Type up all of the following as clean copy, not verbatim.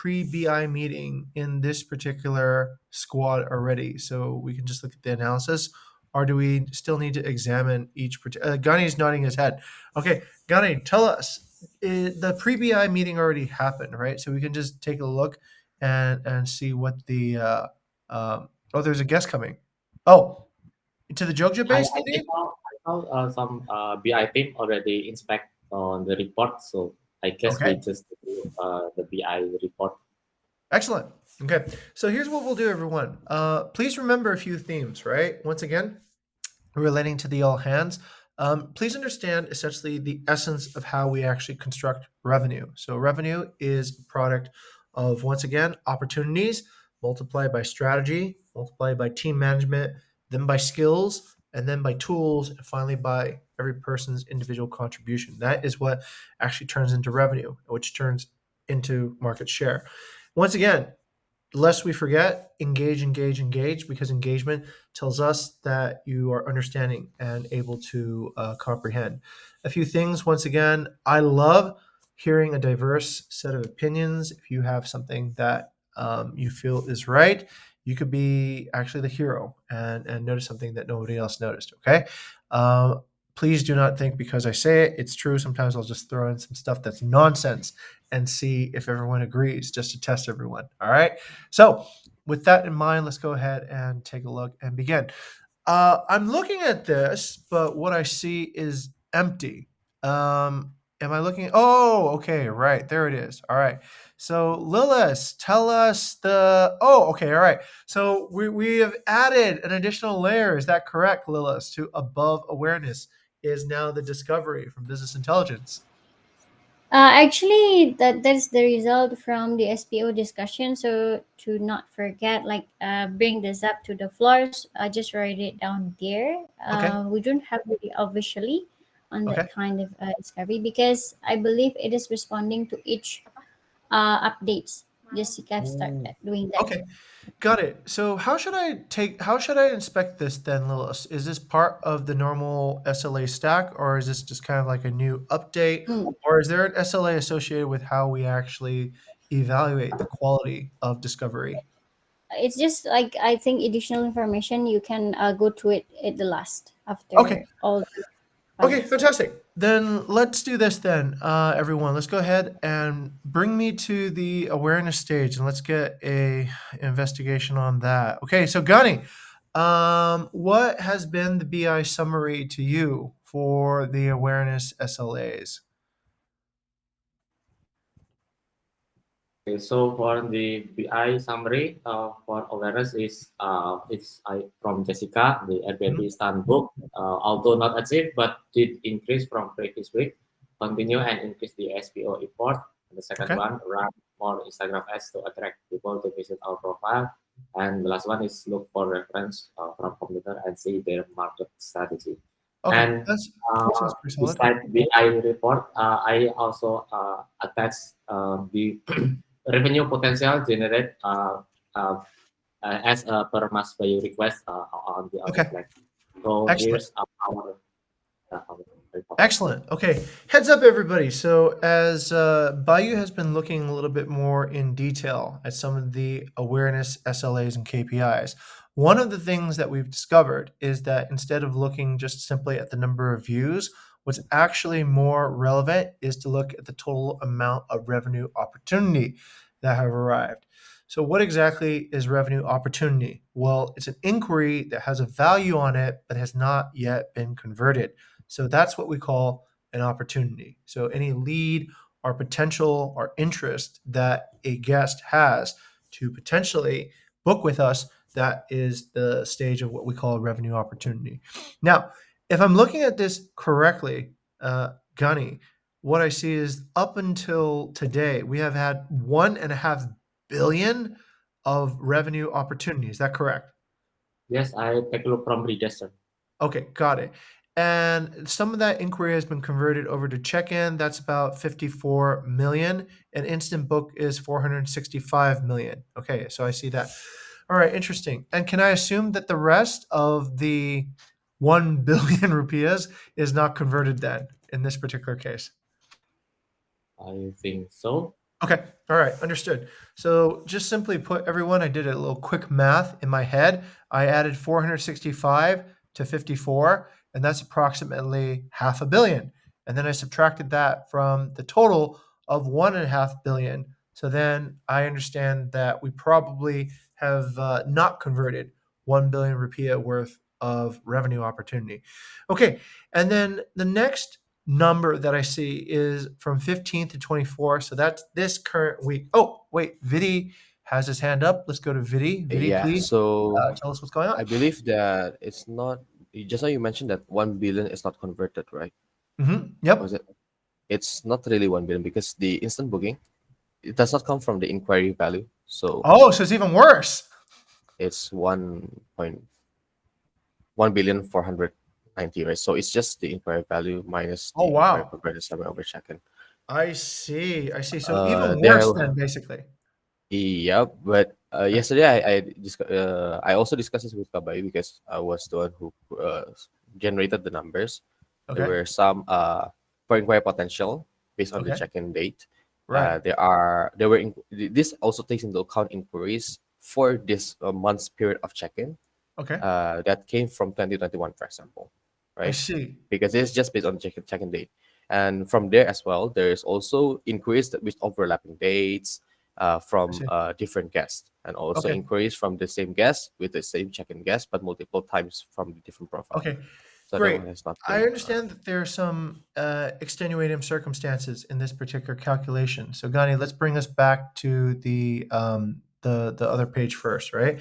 pre-BI meeting in this particular squad already, so we can just look at the analysis, or do we still need to examine each? Gani's nodding his head. Okay, Gani, tell us. The pre-BI meeting already happened, right? So we can just take a look and see what the. Oh, there's a guest coming. Oh, to the Jogja I, base, I, I Nadine? saw, I saw some BI team already inspect on the report, so I guess Okay. we just do the BI report. Excellent. Okay, so here's what we'll do, everyone. Please remember a few themes, right? Once again, relating to the all hands. Please understand essentially the essence of how we actually construct revenue. So, revenue is a product of, once again, opportunities multiplied by strategy, multiplied by team management, then by skills, and then by tools, and finally by every person's individual contribution. That is what actually turns into revenue, which turns into market share. Once again, lest we forget, engage, because engagement tells us that you are understanding and able to comprehend. A few things, once again, I love hearing a diverse set of opinions. If you have something that you feel is right, you could be actually the hero and notice something that nobody else noticed, okay? Please do not think because I say it, it's true. Sometimes I'll just throw in some stuff that's nonsense and see if everyone agrees just to test everyone, all right? So, with that in mind, let's go ahead and take a look and begin. I'm looking at this, but what I see is empty. Am I looking? Oh, okay, right there it is. All right. So, Lilith, tell us the. Oh, okay, all right. So we have added an additional layer. Is that correct, Lilith? To above awareness is now the discovery from business intelligence. Actually, that's the result from the SPO discussion. So to not forget, like bring this up to the floors. Just write it down there. Okay. We don't have to be officially on Okay. that kind of discovery because I believe it is responding to each updates. Jessica start Ooh. doing that. Okay. Got it. So how should I inspect this then, Lilith? Is this part of the normal SLA stack, or is this just kind of like a new update, Mm. or is there an SLA associated with how we actually evaluate the quality of discovery? It's just like I think additional information you can go to it at the last Okay. after all the Okay, projects. fantastic. Then let's do this then, everyone. Let's go ahead and bring me to the awareness stage and let's get a investigation on that. Okay, so Gani, what has been the BI summary to you for the awareness SLAs? Okay, so for the BI summary for awareness is it's from Jessica, the Mhm. Airbnb stand book. Although not achieved, but did increase from previous week. Continue and increase the SPO effort. And the second Okay. one, run more Instagram ads to attract people to visit our profile. And the last one is look for reference from computer and see their market strategy. Okay. And That sounds pretty solid. beside BI report, I also attach the revenue potential generate uh, as per Mas Bayu request on the other Okay. slide. So Excellent. here's our report. Excellent. Okay. Heads up, everybody. So, as Bayou has been looking a little bit more in detail at some of the awareness SLAs and KPIs, one of the things that we've discovered is that instead of looking just simply at the number of views, what's actually more relevant is to look at the total amount of revenue opportunity that have arrived. So, what exactly is revenue opportunity? Well, it's an inquiry that has a value on it, but has not yet been converted. So that's what we call an opportunity. So any lead or potential or interest that a guest has to potentially book with us, that is the stage of what we call a revenue opportunity. Now, if I'm looking at this correctly, Gunny, what I see is up until today, we have had 1.5 billion of revenue opportunities. Is that correct? Yes, I take a look from register. Okay, got it. And some of that inquiry has been converted over to check-in. That's about 54 million. And instant book is 465 million. Okay, so I see that. All right, interesting. And can I assume that the rest of the 1 billion rupiahs is not converted then in this particular case? I think so. Okay. All right. Understood. So just simply put, everyone, I did a little quick math in my head. I added 465 to 54, and that's approximately half a billion. And then I subtracted that from the total of 1.5 billion. So then I understand that we probably have not converted 1 billion rupiah worth of revenue opportunity. Okay. And then the next number that I see is from 15th to 24th. So that's this current week. Oh, wait, Vidi has his hand up. Let's go to Vidi. Vidi, Yeah, please so tell us what's going on. I believe that it's not. Just now you mentioned that 1 billion is not converted, right? Yep. Was it? It's not really 1 billion because the instant booking it does not come from the inquiry value, so Oh, so it's even worse. it's 1.1 billion 490, right? So it's just the inquiry value minus Oh, the inquiry wow. converted summary over check-in. I see. I see. So even There, worse then, basically. yeah, but Okay. yesterday I also discussed this with Kabay because I was the one who generated the numbers. There Okay. were some for inquiry potential based on the Okay. check-in date. Right. This also takes into account inquiries for this month's period of check-in Okay. that came from 2021, for example, I right? see. Because it's just based on check-in date. And from there as well, there is also inquiries with overlapping dates I from see. different guests, and also Okay. inquiries from the same guest with the same check-in guest, but multiple times from the different profile. Okay. So that Great. one has not I been. understand that there are some extenuating circumstances in this particular calculation. So, Gani, let's bring us back to the other page first, right?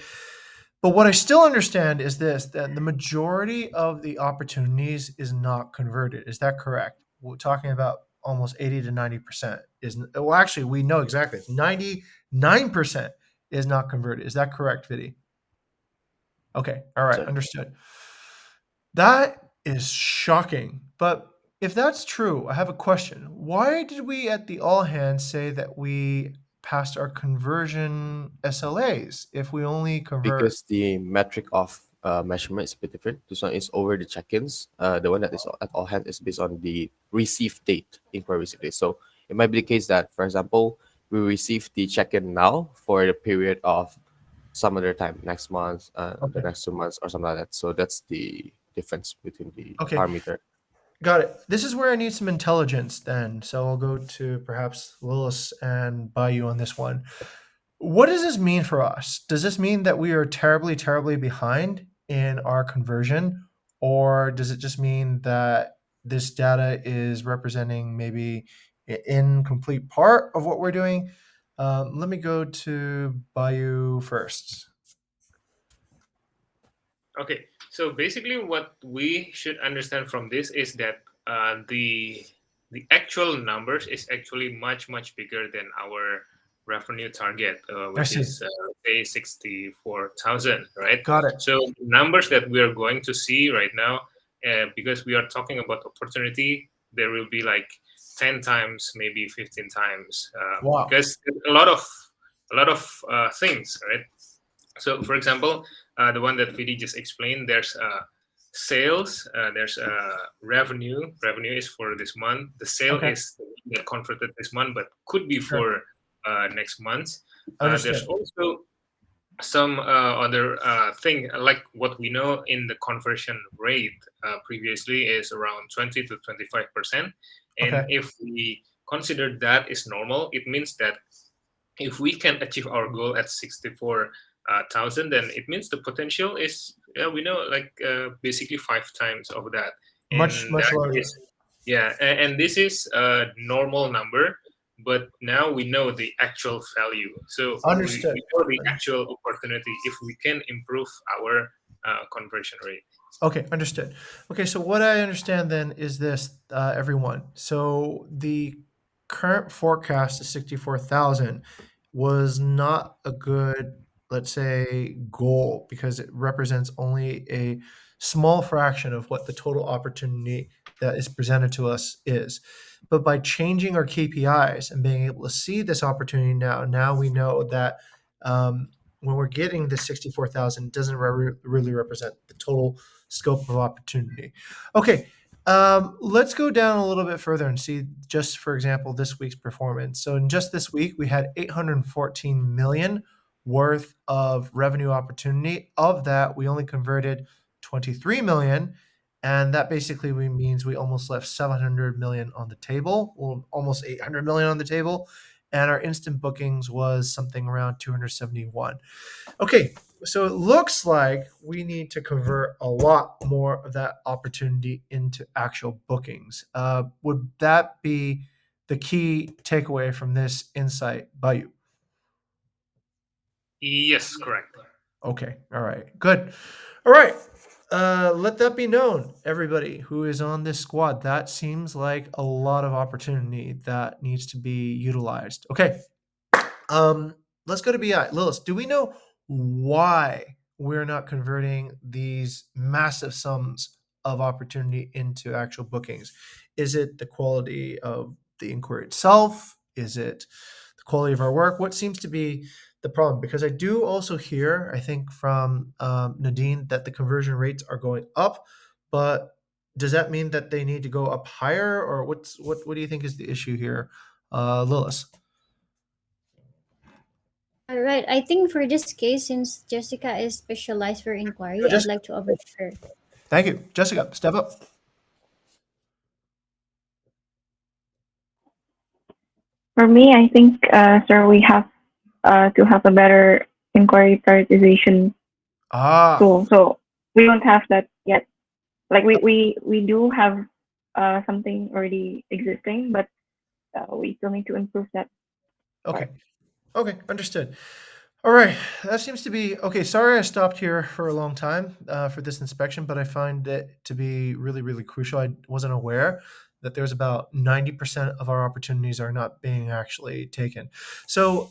But what I still understand is this: that the majority of the opportunities is not converted. Is that correct? We're talking about almost 80 to 90% is well, actually, we know exactly. It's 99% is not converted. Is that correct, Vidi? Okay. All right. Sorry. Understood. That is shocking. But if that's true, I have a question. Why did we at the all hands say that we passed our conversion SLAs if we only convert? Because the metric of measurement is a bit different. This one is over the check-ins. The one that is at all hands is based on the receive date, inquiry receive date. So it might be the case that, for example, we receive the check-in now for the period of some other time, next month, the Okay. next 2 months, or something like that. So that's the difference between the Okay. parameter. Got it. This is where I need some intelligence then. So I'll go to perhaps Lilith and Bayou on this one. What does this mean for us? Does this mean that we are terribly, terribly behind in our conversion? Or does it just mean that this data is representing maybe an incomplete part of what we're doing? Let me go to Bayou first. Okay, so basically, what we should understand from this is that the actual numbers is actually much bigger than our revenue target, I which see. is say 64,000, right? Got it. So numbers that we are going to see right now, because we are talking about opportunity, there will be like 10 times, maybe 15 times, Wow. because a lot of things, right? So, for example, the one that Vidi just explained, there's sales, there's revenue. Revenue is for this month. The sale Okay. is the one that converted this month, but could be Sure. for next month. There's Understood. also some other thing, like what we know in the conversion rate previously is around 20 to 25%. And Okay. if we consider that is normal, it means that if we can achieve our goal at 64,000, then it means the potential is, yeah, we know, like basically 5 times of that. Much, And much that larger. is, yeah, and this is a normal number, but now we know the actual value. So Understood. we know the actual opportunity if we can improve our conversion rate. Okay, understood. Okay, so what I understand then is this, everyone. So the current forecast of 64,000 was not a good, let's say, goal because it represents only a small fraction of what the total opportunity that is presented to us is. But by changing our KPIs and being able to see this opportunity now we know that when we're getting the 64,000, it doesn't really represent the total scope of opportunity. Okay, Let's go down a little bit further and see, just for example, this week's performance. So in just this week, we had 814 million worth of revenue opportunity. Of that, we only converted 23 million, and that basically means we almost left 700 million on the table, well, almost 800 million on the table, and our instant bookings was something around 271. Okay, so it looks like we need to convert a lot more of that opportunity into actual bookings. Would that be the key takeaway from this insight by you? Yes, correct. Okay, all right, good. All right, let that be known, everybody who is on this squad. That seems like a lot of opportunity that needs to be utilized. Okay, let's go to BI. Lilith, do we know why we're not converting these massive sums of opportunity into actual bookings? Is it the quality of the inquiry itself? Is it the quality of our work? What seems to be the problem? Because I do also hear, I think from Nadine, that the conversion rates are going up, but does that mean that they need to go up higher, or what do you think is the issue here, Lilith? All right. I think for this case, since Jessica is specialized for inquiry, I'd like to overlook her. Thank you. Jessica, step up. For me, I think, sir, we have to have a better inquiry prioritization tool. So we don't have that yet. Like we do have something already existing, but we still need to improve that. Okay. Okay, understood. All right, that seems to be okay. Sorry, I stopped here for a long time for this inspection, but I find it to be really, really crucial. I wasn't aware that there's about 90% of our opportunities are not being actually taken. So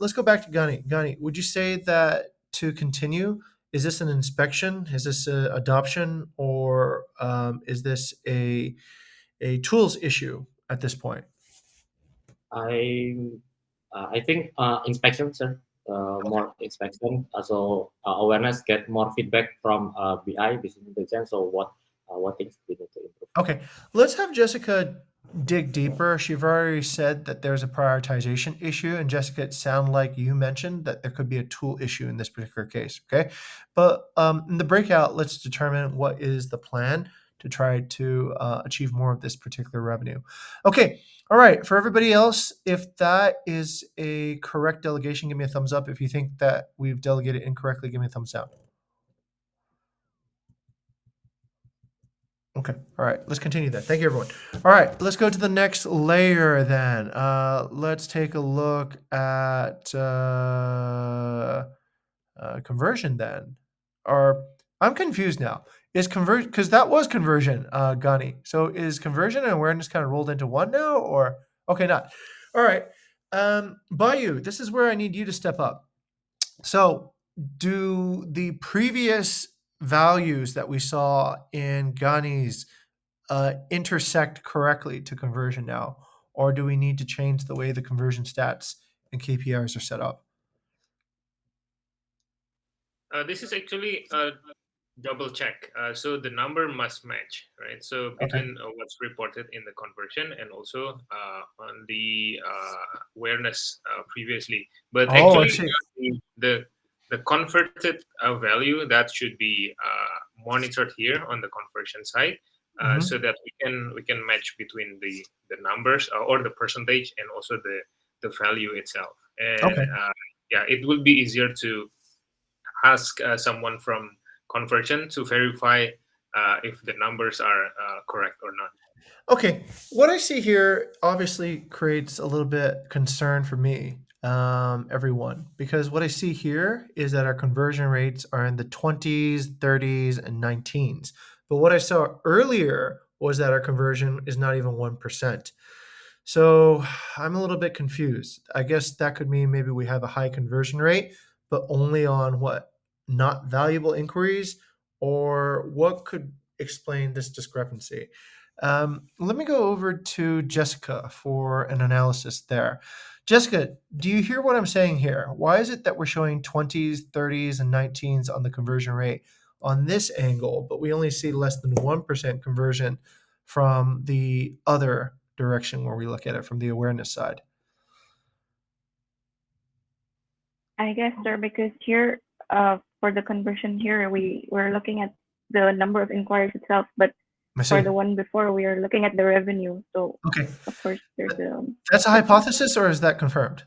let's go back to Gani. Gani, would you say that to continue, is this an inspection? Is this an adoption? Or is this a tools issue at this point? I think inspection, sir. More inspection, so awareness, get more feedback from BI, business intelligence. So what things we need to improve. Okay, let's have Jessica dig deeper. She've already said that there's a prioritization issue, and Jessica, it sounded like you mentioned that there could be a tool issue in this particular case. Okay, but in the breakout, let's determine what is the plan to try to achieve more of this particular revenue. Okay, all right. For everybody else, if that is a correct delegation, give me a thumbs up. If you think that we've delegated incorrectly, give me a thumbs down. Okay. All right. Let's continue then. Thank you, everyone. All right. Let's go to the next layer then. Let's take a look at conversion then. Or I'm confused now. Is conversion, because that was conversion, Gani. So is conversion and awareness kind of rolled into one now, or okay, not. All right. Bayu, this is where I need you to step up. So do the previous values that we saw in Gani's intersect correctly to conversion now, or do we need to change the way the conversion stats and KPIs are set up? This is actually a double check. So the number must match, right? So between what's reported in the conversion and also on the awareness previously. But actually, the converted value that should be monitored here on the conversion side, so that we can match between the numbers or the percentage and also the value itself. And yeah, it will be easier to ask someone from conversion to verify if the numbers are correct or not. Okay, what I see here obviously creates a little bit concern for me, everyone, because what I see here is that our conversion rates are in the 20s, 30s, and 19s. But what I saw earlier was that our conversion is not even 1%. So I'm a little bit confused. I guess that could mean maybe we have a high conversion rate, but only on what? Not valuable inquiries? Or what could explain this discrepancy? Let me go over to Jessica for an analysis there. Jessica, do you hear what I'm saying here? Why is it that we're showing 20s, 30s, and 19s on the conversion rate on this angle, but we only see less than 1% conversion from the other direction where we look at it from the awareness side? I guess, sir, because here, for the conversion here, we're looking at the number of inquiries itself, but I for see. the one before, we are looking at the revenue. So, Okay. of course, there's a That's a hypothesis, or is that confirmed?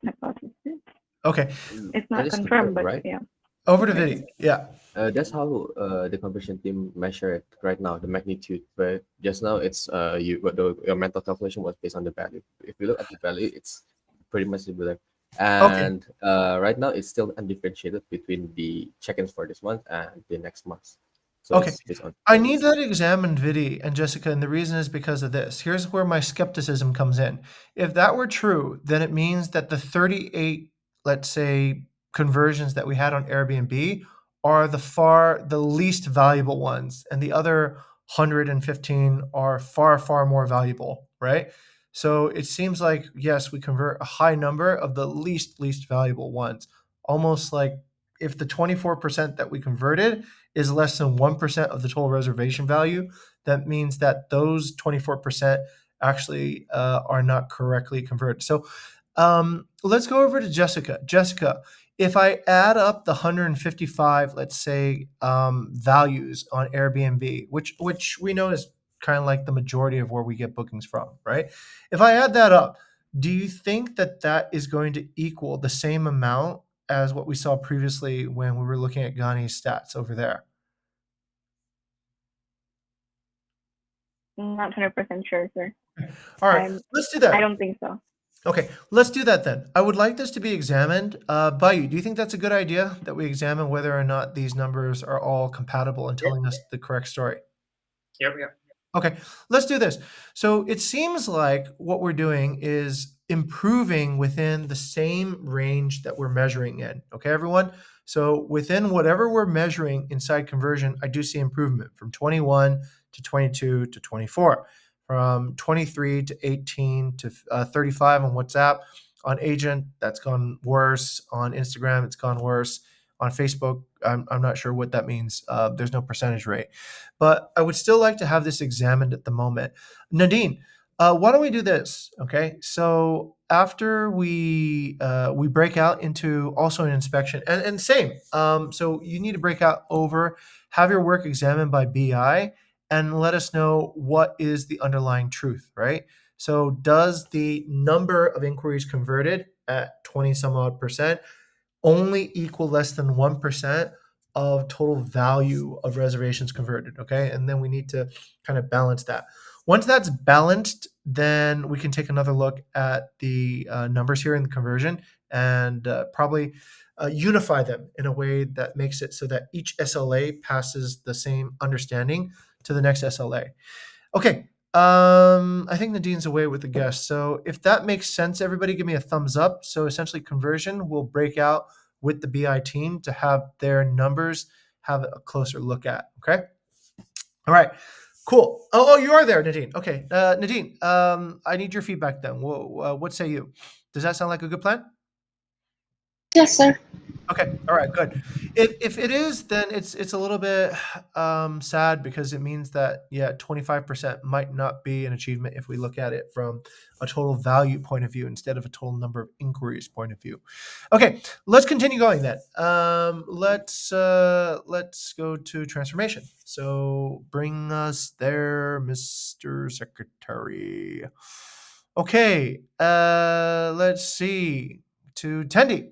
hypothesis. Okay. It's That not is confirmed, but right? yeah. Over to Vidi. Yeah. That's how the conversion team measure it right now, the magnitude. But just now, it's your mental calculation was based on the value. If you look at the value, it's pretty much similar. Okay. And right now, it's still undifferentiated between the check-ins for this month and the next month. So Okay. it's based on I need that examined, Vidi and Jessica, and the reason is because of this. Here's where my skepticism comes in. If that were true, then it means that the 38, let's say, conversions that we had on Airbnb are the least valuable ones, and the other 115 are far, far more valuable, right? So it seems like, yes, we convert a high number of the least valuable ones. Almost like if the 24% that we converted is less than 1% of the total reservation value, that means that those 24% actually are not correctly converted. So let's go over to Jessica. Jessica, if I add up the 155, let's say, values on Airbnb, which we know is kind of like the majority of where we get bookings from, right? If I add that up, do you think that that is going to equal the same amount as what we saw previously when we were looking at Ghani's stats over there? Not 100% sure, sir. All right, let's do that. I don't think so. Okay, let's do that then. I would like this to be examined. Bayu, do you think that's a good idea that we examine whether or not these numbers are all compatible and telling us the correct story? Yep. Okay, let's do this. So it seems like what we're doing is improving within the same range that we're measuring in. Okay, everyone? So within whatever we're measuring inside conversion, I do see improvement from 21 to 22 to 24, from 23 to 18 to 35 on WhatsApp. On Agent, that's gone worse. On Instagram, it's gone worse. On Facebook, I'm not sure what that means. There's no percentage rate. But I would still like to have this examined at the moment. Nadine, why don't we do this? Okay, so after we break out into also an inspection and same. So you need to break out over, have your work examined by BI, and let us know what is the underlying truth, right? So does the number of inquiries converted at 20 some odd percent only equal less than 1% of total value of reservations converted? Okay, and then we need to kind of balance that. Once that's balanced, then we can take another look at the numbers here in the conversion and probably unify them in a way that makes it so that each SLA passes the same understanding to the next SLA. Okay, I think Nadine's away with the guest. So if that makes sense, everybody give me a thumbs up. So essentially conversion will break out with the BI team to have their numbers have a closer look at. Okay. All right. Cool. Oh, you are there, Nadine. Okay. Nadine, I need your feedback then. What say you? Does that sound like a good plan? Yes, sir. Okay. All right. Good. If it is, then it's a little bit sad because it means that 25% might not be an achievement if we look at it from a total value point of view instead of a total number of inquiries point of view. Okay. Let's continue going then. Let's go to transformation. So bring us there, Mr. Secretary. Okay. Let's see to Tendi.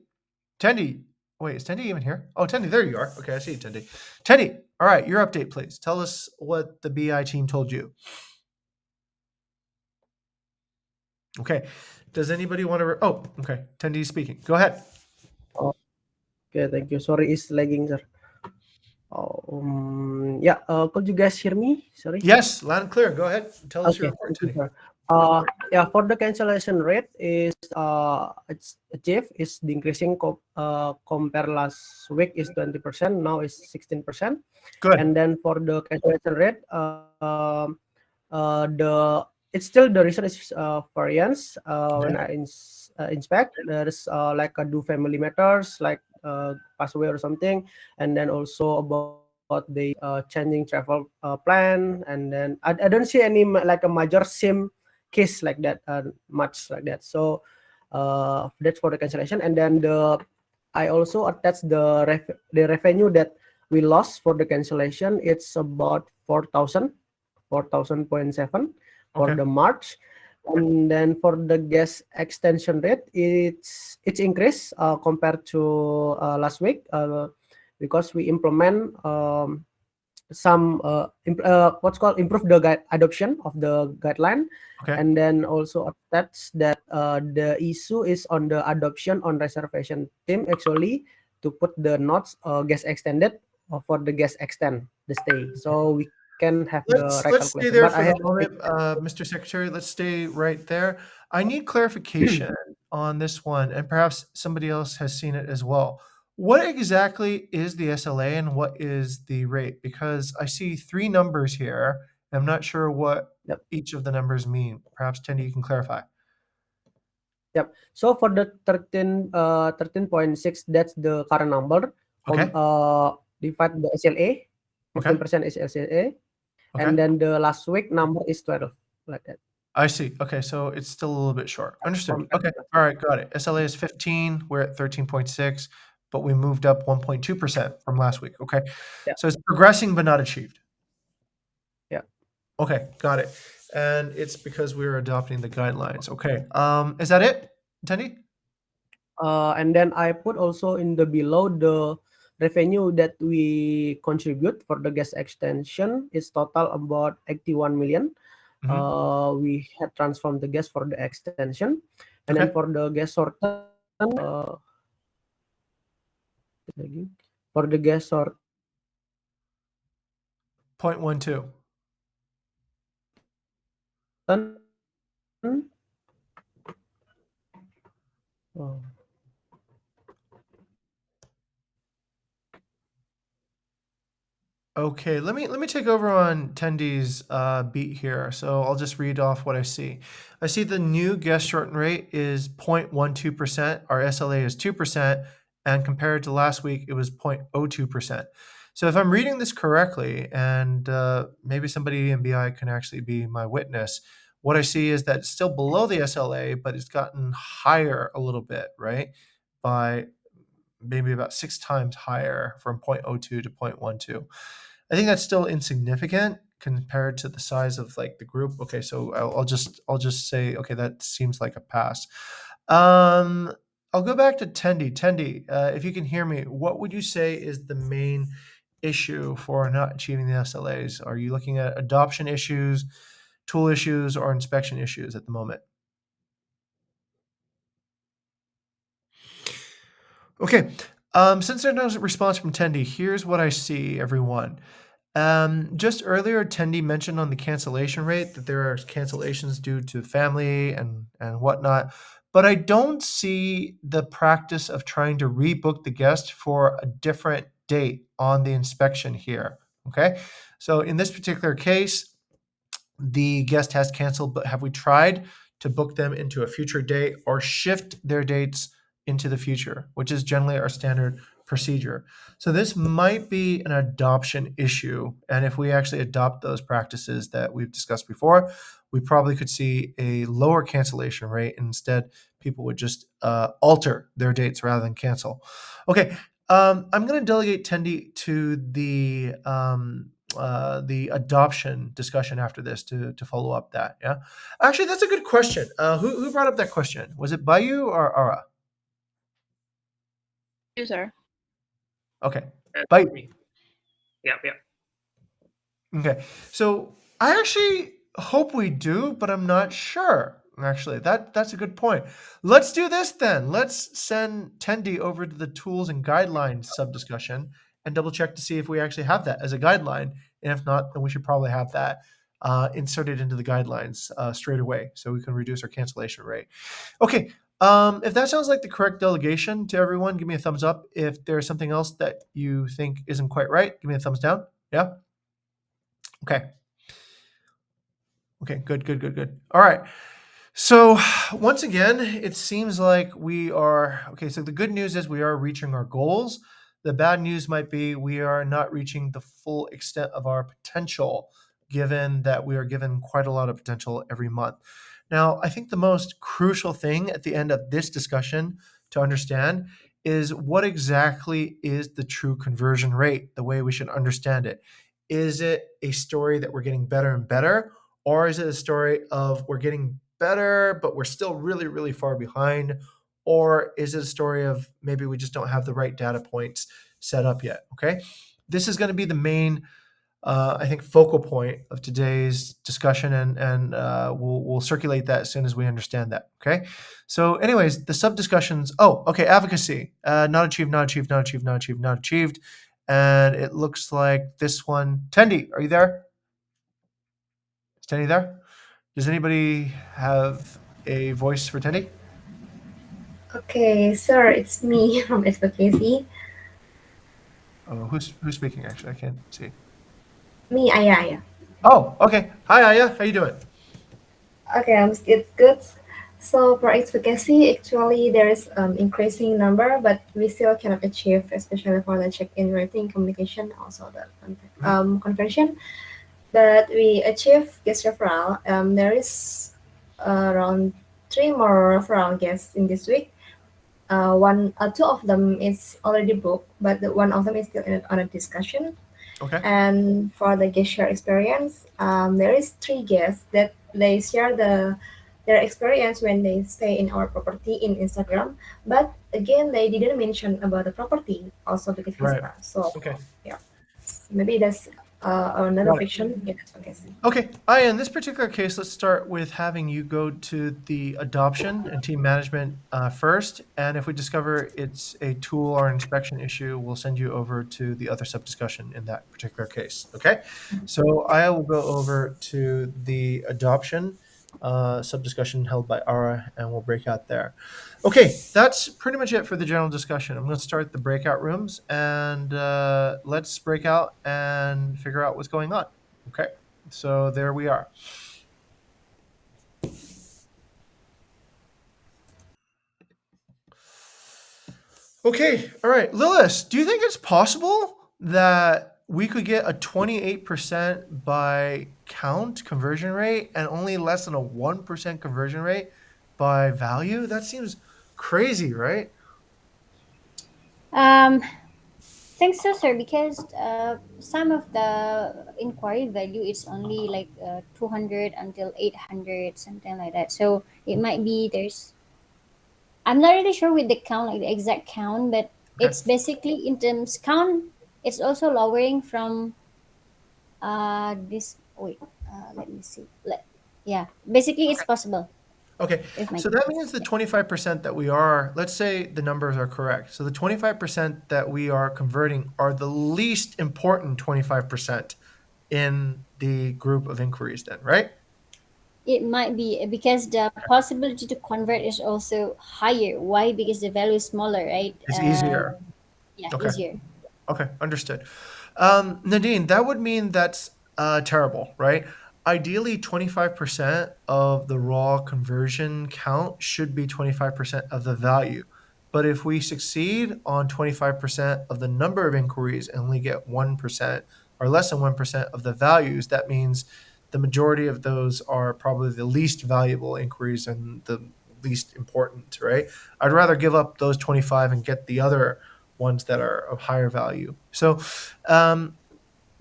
Tendi. Wait, is Tendi even here? Oh, Tendi, there you are. Okay, I see you, Tendi. Tendi, all right, your update, please. Tell us what the BI team told you. Okay. Does anybody want to? Oh, okay. Tendi is speaking. Go ahead. Okay, thank you. Sorry, it's lagging, sir. Yeah. Could you guys hear me? Sorry. Yes, loud and clear. Go ahead. Tell us your report, thank you, Tendi. sir. Yeah, for the cancellation rate is it's achieved is decreasing compare last week is 20%, now is 16%. Good. And then for the cancellation rate, it's still the result is variance. When I inspect, there's like a do family matters like pass away or something, and then also about they changing travel plan, and then I don't see any like a major sim case like that, much like that. So that's for the cancellation. And then I also attach the revenue that we lost for the cancellation. It's about 4,000.7 for Okay. the March. And then for the gas extension rate, it's increased compared to last week, because we implement some what's called improve the adoption of the guideline. Okay. And then also attach that the issue is on the adoption on reservation team actually to put the notes gas extended for the gas extend the stay, so we can have the Let's stay recalculation. there But I for the have moment, Mr. Secretary. Let's stay right there. I need clarification on this one, and perhaps somebody else has seen it as well. What exactly is the SLA and what is the rate? Because I see three numbers here. I'm not sure what Yep. each of the numbers mean. Perhaps Tendi, you can clarify. Yep. So for the 13.6, that's the current number. Okay. Divide the SLA, Okay. 15% is SLA, Okay. and then the last week number is 12, like that. I see. Okay, so it's still a little bit short. Understood. Compared Okay. to last All right, got it. SLA is 15. We're at 13.6, but we moved up 1.2% from last week. Okay. Yeah. So it's progressing but not achieved. Yeah. Okay, got it. And it's because we're adopting the guidelines. Okay. Is that it, Tendi? And then I put also in the below the revenue that we contribute for the gas extension is total about 81 million. Mhm. We had transformed the gas for the extension, and then Okay. for the gas shorten, for the gas short 0.12. oh, Okay, let me take over on Tendi's beat here. So I'll just read off what I see. I see the new guest shorten rate is 0.12%. Our SLA is 2%, and compared to last week, it was 0.02%. So if I'm reading this correctly, and maybe somebody in BI can actually be my witness, what I see is that it's still below the SLA, but it's gotten higher a little bit, right? By maybe about 6 times higher from 0.02 to 0.12. I think that's still insignificant compared to the size of like the group. Okay, so I'll just say okay, that seems like a pass. I'll go back to Tendi. Tendi, if you can hear me, what would you say is the main issue for not achieving the SLAs? Are you looking at adoption issues, tool issues, or inspection issues at the moment? Okay. Since there's no response from Tendi, here's what I see, everyone. Just earlier, Tendi mentioned on the cancellation rate that there are cancellations due to family and whatnot, but I don't see the practice of trying to rebook the guest for a different date on the inspection here. Okay, so in this particular case, the guest has canceled, but have we tried to book them into a future date or shift their dates into the future, which is generally our standard procedure? So this might be an adoption issue. And if we actually adopt those practices that we've discussed before, we probably could see a lower cancellation rate. Instead, people would just alter their dates rather than cancel. Okay, I'm going to delegate Tendi to the adoption discussion after this to follow up that. Yeah, actually, that's a good question. Who brought up that question? Was it Bayu or Ara? You, sir. Okay, That's Bayu. me. Yeah, yeah. Okay, so I actually hope we do, but I'm not sure. Actually, that's a good point. Let's do this then. Let's send Tendi over to the tools and guidelines sub discussion and double check to see if we actually have that as a guideline. And if not, then we should probably have that inserted into the guidelines straight away so we can reduce our cancellation rate. Okay, if that sounds like the correct delegation to everyone, give me a thumbs up. If there's something else that you think isn't quite right, give me a thumbs down. Yeah. Okay. Okay, good. All right. So once again, it seems like we are okay. So the good news is we are reaching our goals. The bad news might be we are not reaching the full extent of our potential, given that we are given quite a lot of potential every month. Now, I think the most crucial thing at the end of this discussion to understand is what exactly is the true conversion rate, the way we should understand it. Is it a story that we're getting better and better, or is it a story of we're getting better, but we're still really, really far behind? Or is it a story of maybe we just don't have the right data points set up yet? Okay. This is going to be the main, I think, focal point of today's discussion, and we'll circulate that as soon as we understand that. Okay. So, anyways, the sub discussions. Oh, okay. Advocacy. Not achieved, not achieved, not achieved, not achieved, not achieved. And it looks like this one. Tendi, are you there? Is Tendi there? Does anybody have a voice for Tendi? Okay, sir, it's me from advocacy. Oh, who's speaking? Actually, I can't see. Me, Aya. Oh, okay. Hi, Aya. How you doing? Okay, it's good. So for advocacy, actually there is increasing number, but we still cannot achieve, especially for the check-in rating, communication, also the conversion. But we achieve guest referral. There is around 3 more referral guests in this week. Two of them is already booked, but one of them is still on a discussion. Okay. And for the guest share experience, there is 3 guests that they share their experience when they stay in our property in Instagram. But again, they didn't mention about the property also Bukit Vista. Right. So Okay. yeah, maybe that's another Got it. fiction in advocacy. Okay. Aya, in this particular case, let's start with having you go to the adoption and team management first. And if we discover it's a tool or inspection issue, we'll send you over to the other sub-discussion in that particular case. Okay. So Aya will go over to the adoption sub-discussion held by Ara, and we'll break out there. Okay, that's pretty much it for the general discussion. I'm going to start the breakout rooms, and let's break out and figure out what's going on. Okay, so there we are. Okay, all right. Lilith, do you think it's possible that we could get a 28% by count conversion rate and only less than a 1% conversion rate by value? That seems crazy, right? Think so, sir, because some of the inquiry value is only like 200 until 800, something like that. So it might be I'm not really sure with the count, like the exact count, but Okay. it's basically in terms count. It's also lowering from this. Wait, let me see. Yeah, basically it's possible. Okay, so that means the 25% that we are, let's say the numbers are correct. So the 25% that we are converting are the least important 25% in the group of inquiries then, right? It might be because the possibility to convert is also higher. Why? Because the value is smaller, right? It's easier. Yeah, Okay. easier. Okay, understood. Nadine, that would mean that's terrible, right? Ideally, 25% of the raw conversion count should be 25% of the value. But if we succeed on 25% of the number of inquiries and only get 1% or less than 1% of the values, that means the majority of those are probably the least valuable inquiries and the least important, right? I'd rather give up those 25 and get the other ones that are of higher value. So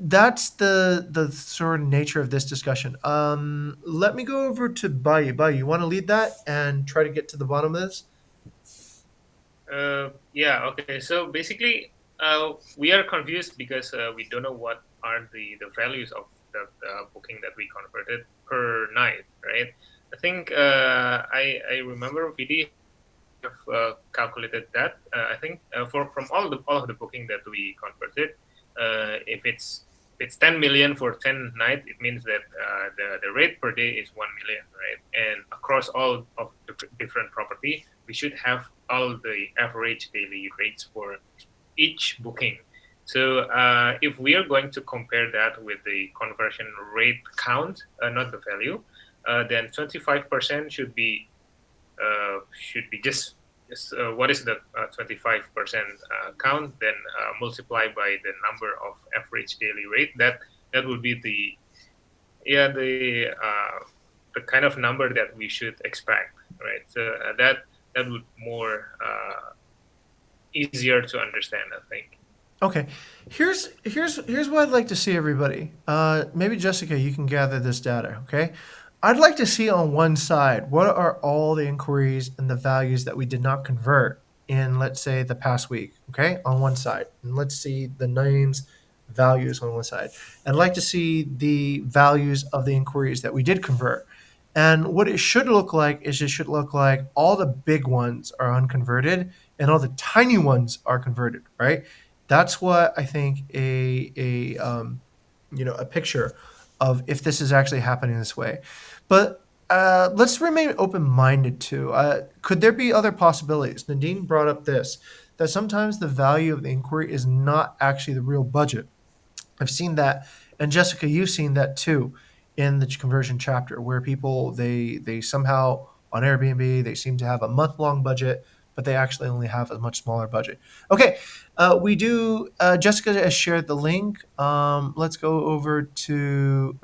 that's the sort of nature of this discussion. Let me go over to Bayu. Bayu, you want to lead that and try to get to the bottom of this? Yeah, okay. So basically, we are confused because we don't know what are the values of the booking that we converted per night, right? I think I remember VD have calculated that. I think from all of the booking that we converted, if it's 10 million for 10 nights, it means that the rate per day is 1 million, right? And across all of the different property, we should have all the average daily rates for each booking. So if we are going to compare that with the conversion rate count, not the value, then 25% should be just what is the 25% count, then multiply by the number of average daily rate. That would be the kind of number that we should expect, right? So that would more easier to understand, I think. Okay, here's what I'd like to see, everybody. Maybe Jessica, you can gather this data. Okay, I'd like to see on one side what are all the inquiries and the values that we did not convert in, let's say, the past week. Okay, on one side, and let's see the names, values on one side. I'd like to see the values of the inquiries that we did convert. And what it should look like is it should look like all the big ones are unconverted and all the tiny ones are converted, right? That's what I think a picture of if this is actually happening this way. But let's remain open-minded too. Could there be other possibilities? Nadine brought up this, that sometimes the value of the inquiry is not actually the real budget. I've seen that, and Jessica, you've seen that too in the conversion chapter, where people they somehow on Airbnb they seem to have a month-long budget, but they actually only have a much smaller budget. Okay, we do. Jessica has shared the link. Let's go over to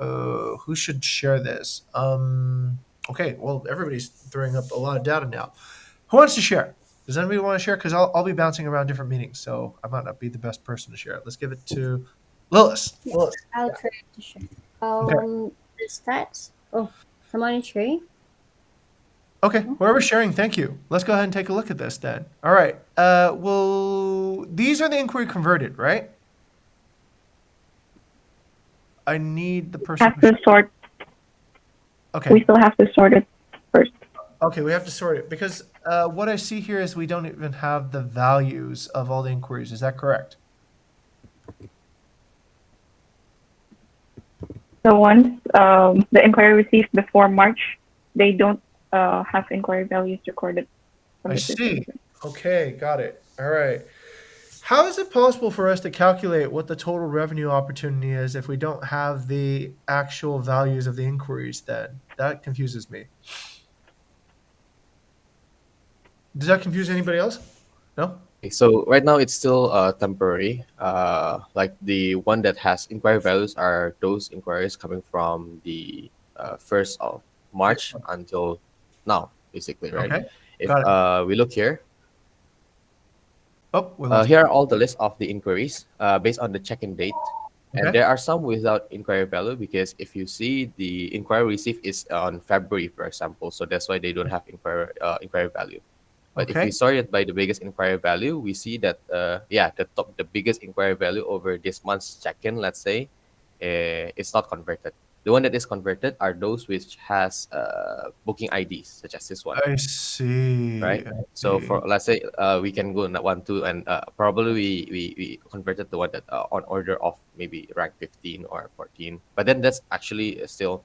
who should share this. Okay, well everybody's throwing up a lot of data now. Who wants to share? Does anybody want to share? Because I'll be bouncing around different meetings, so I might not be the best person to share it. Let's give it to Lilith. Yes, Lilith. I'll try to share. Okay. The stats. Oh, someone is sharing. Okay, whoever's sharing, thank you. Let's go ahead and take a look at this then. All right. Well, these are the inquiry converted, right? I need the person. Have to sort. Okay. We still have to sort it first. Okay, we have to sort it because what I see here is we don't even have the values of all the inquiries. Is that correct? So once the inquiry received before March, they don't have inquiry values recorded. I see. Okay, got it. All right. How is it possible for us to calculate what the total revenue opportunity is if we don't have the actual values of the inquiries then? That confuses me. Does that confuse anybody else? No? So right now it's still temporary. Like the one that has inquiry values are those inquiries coming from the 1st of March until now, basically, right? Okay. If Got it. we look here, Oh, here are all the list of the inquiries based on the check-in date. And Okay. there are some without inquiry value because if you see the inquiry received is on February, for example, so that's why they don't have inquiry value. But if Okay. we sort it by the biggest inquiry value, we see that the biggest inquiry value over this month's check-in, let's say, it's not converted. The one that is converted are those which has booking IDs, such as this one, I see. right? I So see. for let's say we can go in that one too, and probably we converted the one that on order of maybe rank 15 or 14, but then that's actually still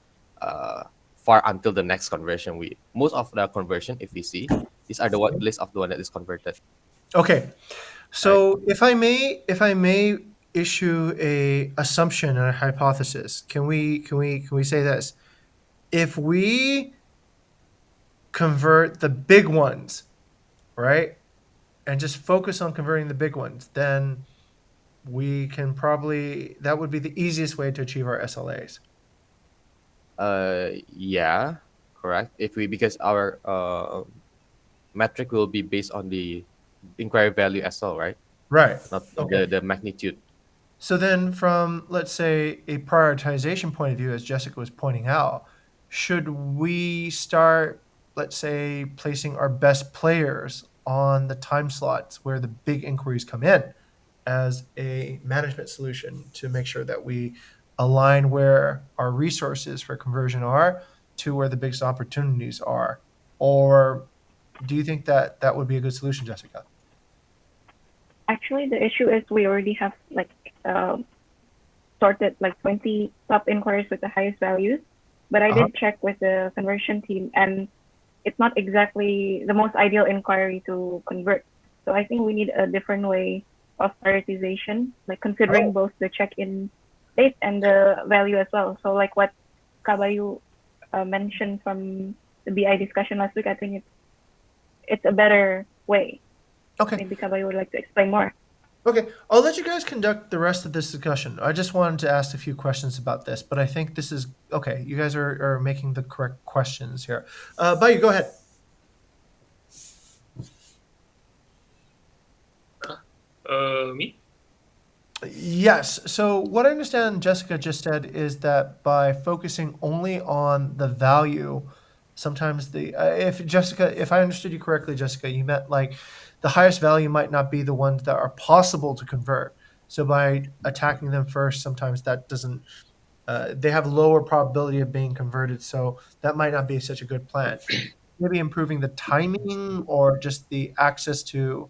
far until the next conversion. Most of the conversion, if we see, these are the list of the one that is converted. Okay. So if I may issue a assumption and a hypothesis, can we say this? If we convert the big ones, right, and just focus on converting the big ones, then we can probably that would be the easiest way to achieve our SLAs. Yeah, correct. Because our metric will be based on the inquiry value as well, right? Right. Not Okay. the magnitude. So then from, let's say, a prioritization point of view, as Jessica was pointing out, should we start, let's say, placing our best players on the time slots where the big inquiries come in as a management solution to make sure that we align where our resources for conversion are to where the biggest opportunities are? Or do you think that that would be a good solution, Jessica? Actually, the issue is we already have like sorted like 20 top inquiries with the highest values, but I did check with the conversion team, and it's not exactly the most ideal inquiry to convert. So I think we need a different way of prioritization, like considering both the check-in date and the value as well. So like what Kabayu mentioned from the BI discussion last week, I think it's a better way. Okay. Maybe Kabayo would like to explain more. Okay, I'll let you guys conduct the rest of this discussion. I just wanted to ask a few questions about this, but I think this is okay. You guys are making the correct questions here. Bayu, go ahead. Me? Yes. So what I understand Jessica just said is that by focusing only on the value, sometimes if I understood you correctly, Jessica, you meant like the highest value might not be the ones that are possible to convert. So by attacking them first, sometimes that doesn't. They have lower probability of being converted, so that might not be such a good plan. Maybe improving the timing or just the access to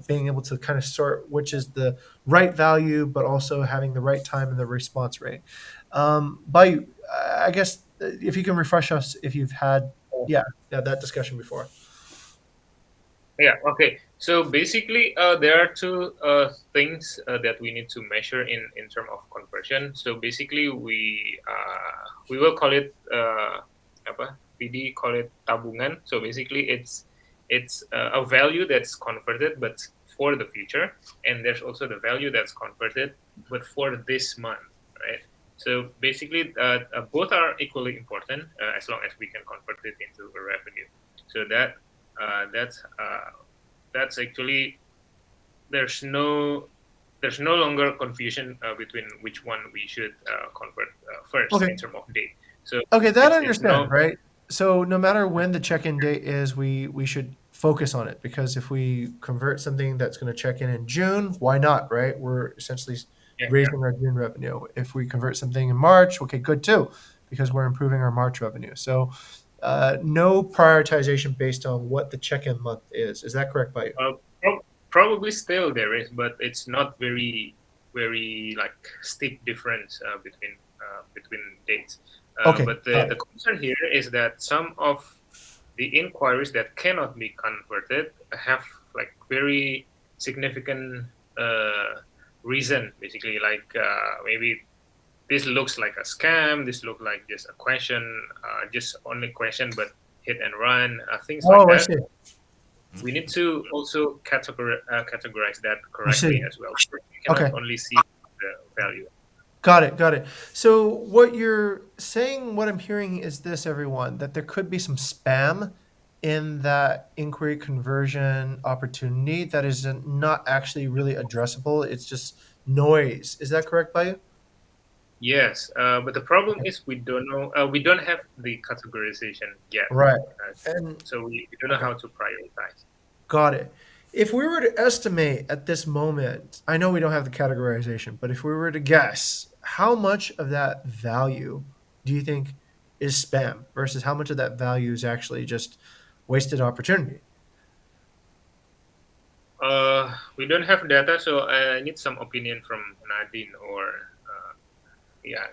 being able to kind of sort which is the right value, but also having the right time and the response rate. By I guess if you can refresh us if you've had that discussion before. Yeah. Okay. So basically, there are two things that we need to measure in terms of conversion. So basically, we will call it apa? PD call it tabungan. So basically, it's a value that's converted, but for the future, and there's also the value that's converted, but for this month, right? So basically, both are equally important as long as we can convert it into a revenue. So that's actually there's no longer confusion between which one we should convert first in terms of date. So okay, that I understand, right? So no matter when the check-in date is, we should focus on it, because if we convert something that's going to check in June, why not, right? We're essentially raising our June revenue. If we convert something in March, okay, good too, because we're improving our March revenue. So no prioritization based on what the check-in month is. Is that correct, by you? Probably still there is, but it's not very like steep difference between dates. Okay. But the concern here is that some of the inquiries that cannot be converted have like very significant reason, basically, like maybe this looks like a scam, this looks like just a question, just only question but hit and run, things like that. I see. We need to also categorize that correctly as well. We cannot only see the value. Got it. So what you're saying, what I'm hearing is this, everyone, that there could be some spam in that inquiry conversion opportunity that is not actually really addressable. It's just noise. Is that correct, Bayu? Yes, but the problem is we don't know. We don't have the categorization yet. Right. So we don't know how to prioritize. Got it. If we were to estimate at this moment, I know we don't have the categorization, but if we were to guess, how much of that value do you think is spam versus how much of that value is actually just wasted opportunity? We don't have data, so I need some opinion from Nadine or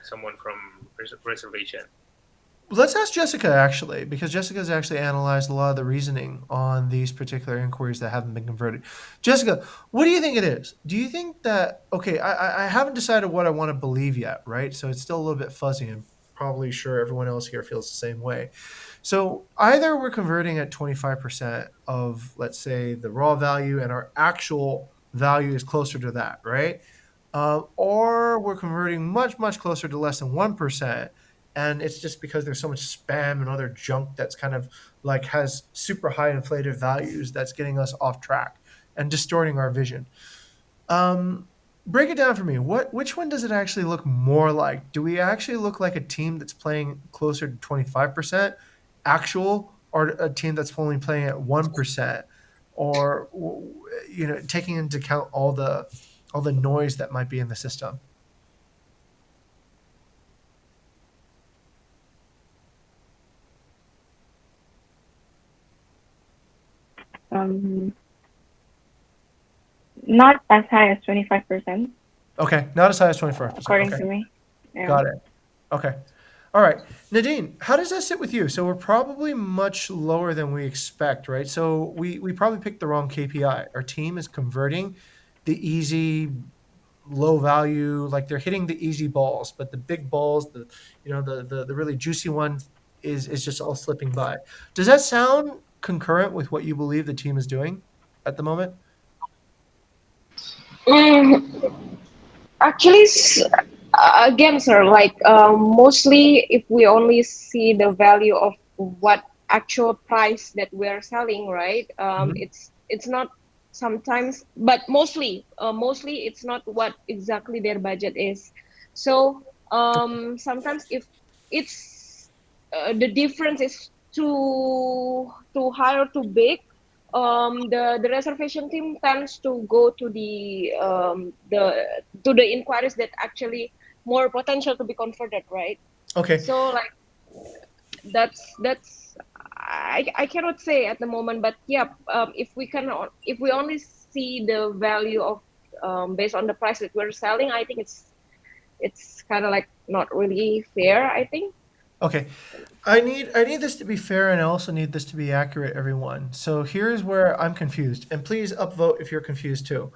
someone from reservation. Let's ask Jessica, actually, because Jessica's actually analyzed a lot of the reasoning on these particular inquiries that haven't been converted. Jessica, what do you think it is? Do you think that, okay, I haven't decided what I want to believe yet, right? So it's still a little bit fuzzy, and probably sure everyone else here feels the same way. So either we're converting at 25% of, let's say, the raw value, and our actual value is closer to that, right? Or we're converting much, much closer to less than 1%. And it's just because there's so much spam and other junk that's kind of like has super high inflated values that's getting us off track and distorting our vision. Break it down for me. Which one does it actually look more like? Do we actually look like a team that's playing closer to 25% actual, or a team that's only playing at 1%, or taking into account all the noise that might be in the system? Not as high as 25%. Okay, not as high as 25%. According to me. Yeah. Got it. Okay. All right. Nadine, how does that sit with you? So we're probably much lower than we expect, right? So we probably picked the wrong KPI. Our team is converting the easy, low value, like they're hitting the easy balls, but the big balls, the really juicy ones is just all slipping by. Does that sound concurrent with what you believe the team is doing at the moment? Mm, actually, again, sir, like mostly if we only see the value of what actual price that we're selling, right? Mhm. It's not sometimes, but mostly it's not what exactly their budget is. So sometimes if it's the difference is too high or too big, the reservation team tends to go to the inquiries that actually more potential to be converted, right? Okay. So like that's I cannot say at the moment, but yeah, if we only see the value of based on the price that we're selling, I think it's kind of like not really fair, I think. Okay. I need this to be fair and I also need this to be accurate, everyone. So here's where I'm confused. And please upvote if you're confused too.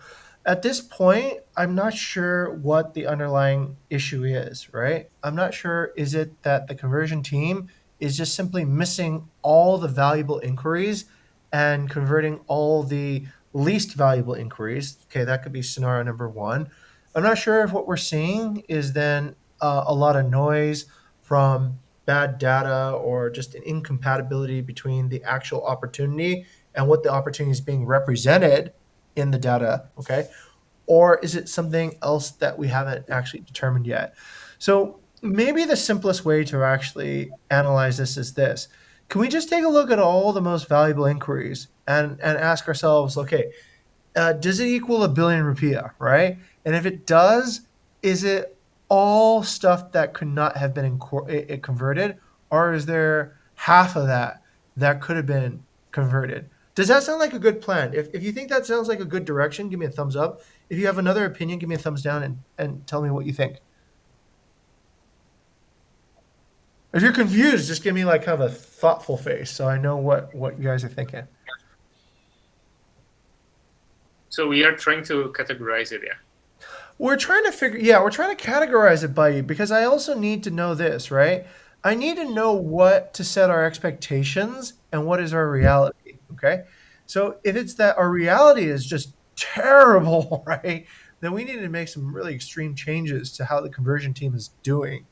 At this point, I'm not sure what the underlying issue is, right? I'm not sure, is it that the conversion team is just simply missing all the valuable inquiries and converting all the least valuable inquiries? Okay, that could be scenario number one. I'm not sure if what we're seeing is then a lot of noise from bad data or just an incompatibility between the actual opportunity and what the opportunity is being represented in the data. Okay. Or is it something else that we haven't actually determined yet? So maybe the simplest way to actually analyze this is this. Can we just take a look at all the most valuable inquiries and ask ourselves, okay, does it equal 1 billion rupiah, right? And if it does, is it all stuff that could not have been converted, or is there half of that that could have been converted? Does that sound like a good plan? If you think that sounds like a good direction, give me a thumbs up. If you have another opinion, give me a thumbs down and tell me what you think. If you're confused, just give me like kind of a thoughtful face so I know what you guys are thinking. So we are trying to categorize it, yeah. We're trying to we're trying to categorize it by you because I also need to know this, right? I need to know what to set our expectations and what is our reality, okay? So if it's that our reality is just terrible, right? Then we need to make some really extreme changes to how the conversion team is doing.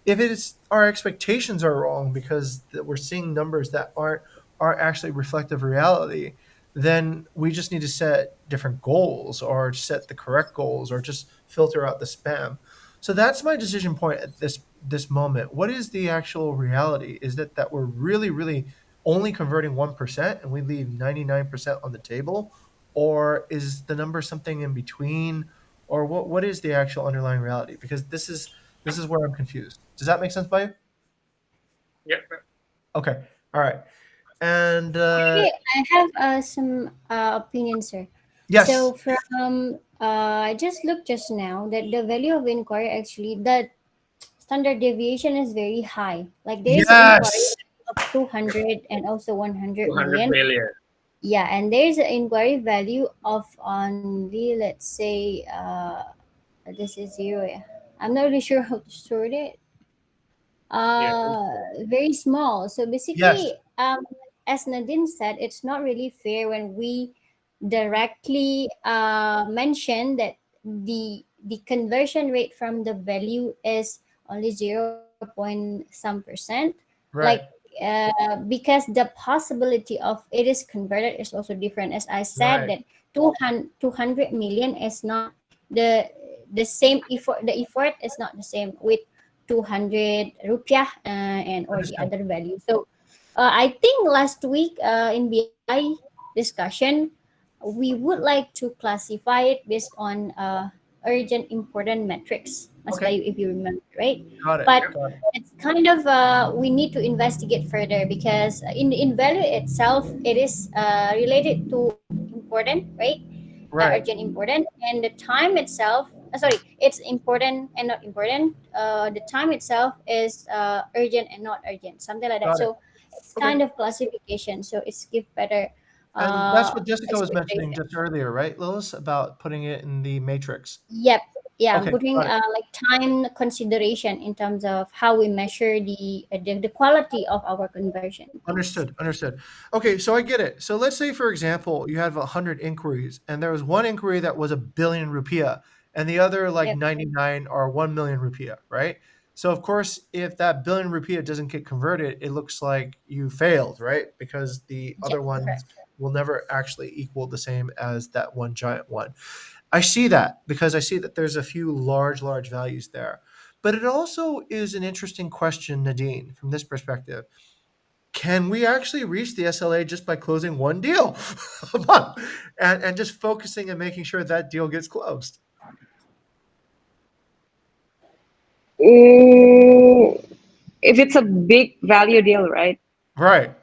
If it's our expectations are wrong because we're seeing numbers that aren't actually reflective of reality, then we just need to set different goals or set the correct goals or just filter out the spam. So that's my decision point at this moment. What is the actual reality? Is that we're really only converting 1% and we leave 99% on the table, or is the number something in between, or what is the actual underlying reality? Because this is where I'm confused. Does that make sense by you? Yeah. Okay. All right. And Okay, I have some opinions, sir. yes. So from I just looked just now that the value of inquiry actually the standard deviation is very high. Like there is an inquiry Yes. of 200 and also 100 200 million. million. Yeah, and there's an inquiry value of only, let's say, this is zero. Yeah. I'm not really sure how to sort it. Yeah. Very small. So Yes. basically, as Nadine said, it's not really fair when we directly mention that the conversion rate from the value is only 0 point some percent, like Right. because the possibility of it is converted is also different. As I said, Right. that 200 million is not the the same effort. The effort is not the same with 200 rupiah and or the Understood. other value. So I think last week in BI discussion, we would like to classify it based on urgent important metrics, Mas Okay. Bayu, if you remember, right? Got it. But Got it. it's kind of we need to investigate further because in value itself, it is related to important, right? Right. Urgent important, and the time itself sorry, it's important and not important. The time itself is urgent and not urgent, something like that. Got it. So it's Okay. kind of classification, so it's give better And that's what Jessica was mentioning expectation. just earlier, right, Lilith, about putting it in the matrix. Yep, Yeah, Okay, putting got it. like time consideration in terms of how we measure the quality of our conversion things. Understood. Okay, so I get it. So let's say, for example, you have 100 inquiries, and there was one inquiry that was 1 billion rupiah, and the other like Yep. 99 are 1 million rupiah, right? So of course, if that billion rupiah doesn't get converted, it looks like you failed, right? Because the Yep, other ones correct. will never actually equal the same as that one giant one. I see that because I see that there's a few large values there. But it also is an interesting question, Nadine, from this perspective. Can we actually reach the SLA just by closing one deal a month and just focusing and making sure that deal gets closed? If it's a big value deal, right? Right.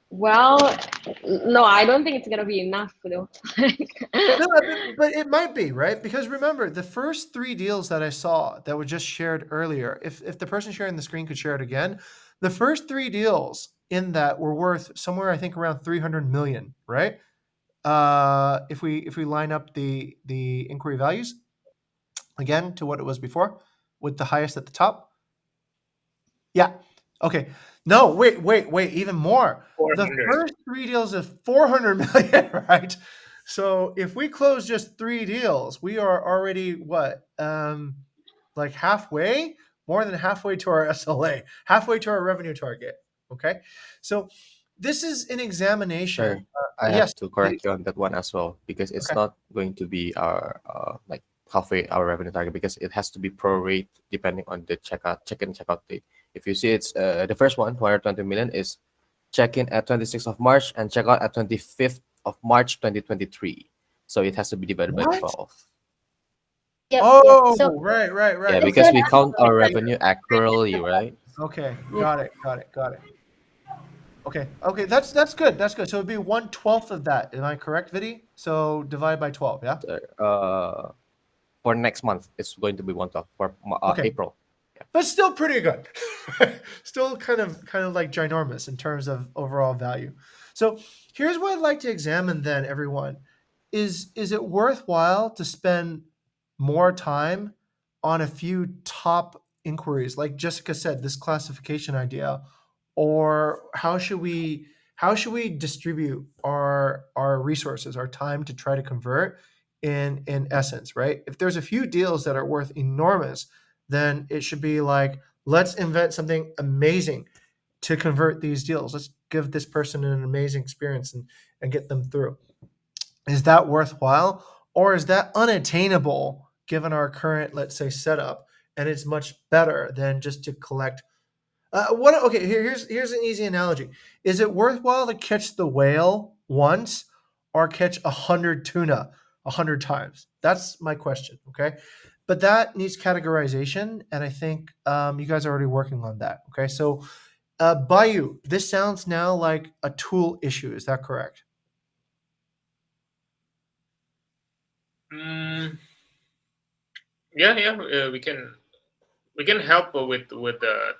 Well, no, I don't think it's gonna be enough, though. No, but it might be, right? Because remember, the first 3 deals that I saw that were just shared earlier, if the person sharing the screen could share it again, the first 3 deals in that were worth somewhere, I think, around 300 million, right? If we line up the inquiry values again to what it was before, with the highest at the top. Yeah. Okay. No, wait. Even more. The 400. first 3 deals is 400 million, right? So if we close just 3 deals, we are already what? Like halfway, more than halfway to our SLA, halfway to our revenue target. Okay. So this is an Sir, examination. I Yes. have to correct you on that one as well because it's Okay. not going to be our like halfway our revenue target because it has to be prorate depending on the check-in checkout date. If you see it's the first one, 220 million is check-in at 26th of March and checkout at 25th of March 2023. So it has to be divided by What? 12. Yep. Oh, So right. Yeah, that's because what we I'm count our trying revenue accurately, right? Okay. to. Got it. Okay. That's good. That's good. So it'd be 1/12 of that. Am I correct, Vidi? So divide by 12. Yeah. For next month, it's going to be 1/12 for Okay. April. But still pretty good. Still kind of like ginormous in terms of overall value. So here's what I'd like to examine then, everyone. Is it worthwhile to spend more time on a few top inquiries, like Jessica said, this classification idea, or how should we distribute our resources, our time to try to convert in essence, right? If there's a few deals that are worth enormous, then it should be like, let's invent something amazing to convert these deals. Let's give this person an amazing experience and get them through. Is that worthwhile? Or is that unattainable given our current, let's say, setup? And it's much better than just to collect. What? Okay, here's an easy analogy. Is it worthwhile to catch the whale once or catch 100 tuna 100 times? That's my question. Okay, but that needs categorization, and I think you guys are already working on that. Okay, so Bayou, this sounds now like a tool issue. Is that correct? Mm, yeah. We can help with the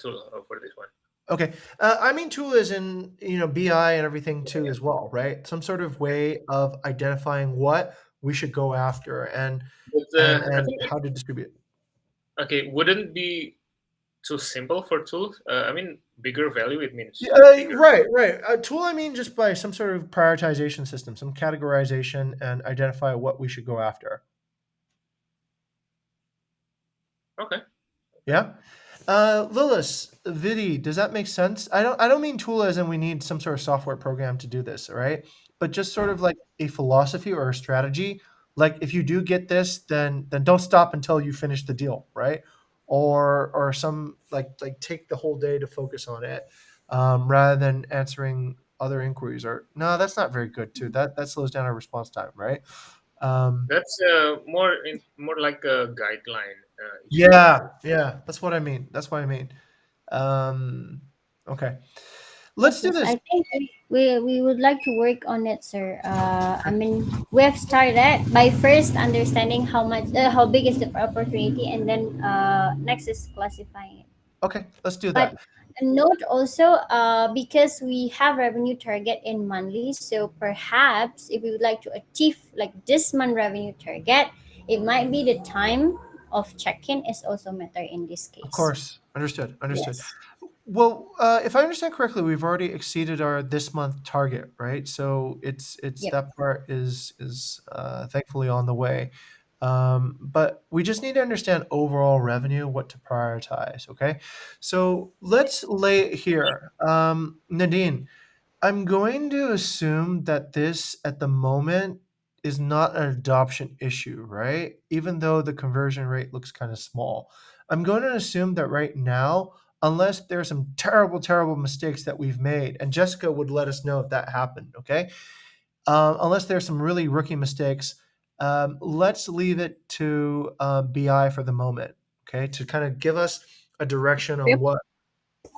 tool for this one. Okay, I mean tool is in BI and everything too as well, right? Some sort of way of identifying what we should go after and But and I and think how to distribute. okay, wouldn't be too simple for tools. I mean, bigger value. It means Yeah, bigger. right. A tool, I mean, just by some sort of prioritization system, some categorization, and identify what we should go after. Okay. Yeah. Lilith, Vidi, does that make sense? I don't mean tool as in we need some sort of software program to do this, right? But just sort of like a philosophy or a strategy. Like if you do get this, then don't stop until you finish the deal, right? Or some like take the whole day to focus on it, rather than answering other inquiries. Or no, that's not very good too. That slows down our response time, right? Um, That's more like a guideline issue. yeah, that's what I mean. That's what I mean. Um, okay, let's do Yes, this. I think we would like to work on it, sir. I mean, we have started that by first understanding how big is the opportunity, and then next is classifying it. Okay, let's do But that. Note also, because we have revenue target in monthly, so perhaps if we would like to achieve like this month revenue target, it might be the time of check-in is also matter in this case. Of course, understood. Yes. Well, if I understand correctly, we've already exceeded our this month target, right? So it's Yep. that part is thankfully on the way. But we just need to understand overall revenue, what to prioritize. Okay, so let's lay it here. Nadine, I'm going to assume that this at the moment is not an adoption issue, right? Even though the conversion rate looks kind of small. I'm going to assume that right now, unless there's some terrible, terrible mistakes that we've made, and Jessica would let us know if that happened, okay? Unless there's some really rookie mistakes, let's leave it to BI for the moment, okay? To kind of give us a direction on Yep. what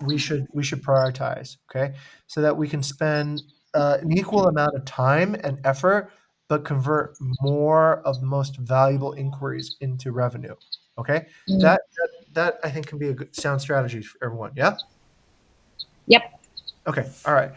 we should prioritize, okay, so that we can spend an equal amount of time and effort but convert more of the most valuable inquiries into revenue. Okay, that I think can be a good sound strategy for everyone. Yeah. Yep. Okay, all right.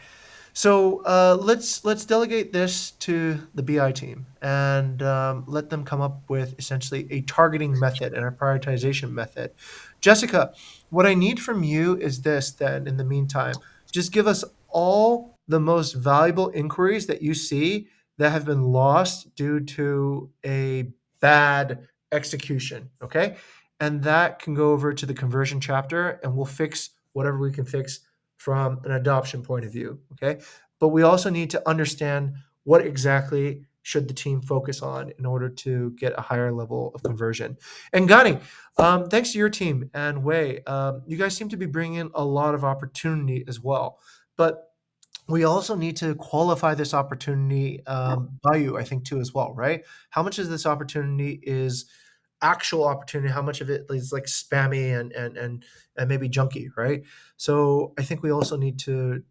So let's delegate this to the BI team and let them come up with essentially a targeting method and a prioritization method. Jessica, what I need from you is this. Then, in the meantime, just give us all the most valuable inquiries that you see that have been lost due to a bad execution. Okay, and that can go over to the conversion chapter, and we'll fix whatever we can fix from an adoption point of view. Okay, but we also need to understand what exactly should the team focus on in order to get a higher level of conversion. And Gani, thanks to your team and Wei, you guys seem to be bringing in a lot of opportunity as well. But we also need to qualify this opportunity by you, I think, too, as well, right? How much of this opportunity is actual opportunity? How much of it is like spammy and maybe junky, right? So I think we also need to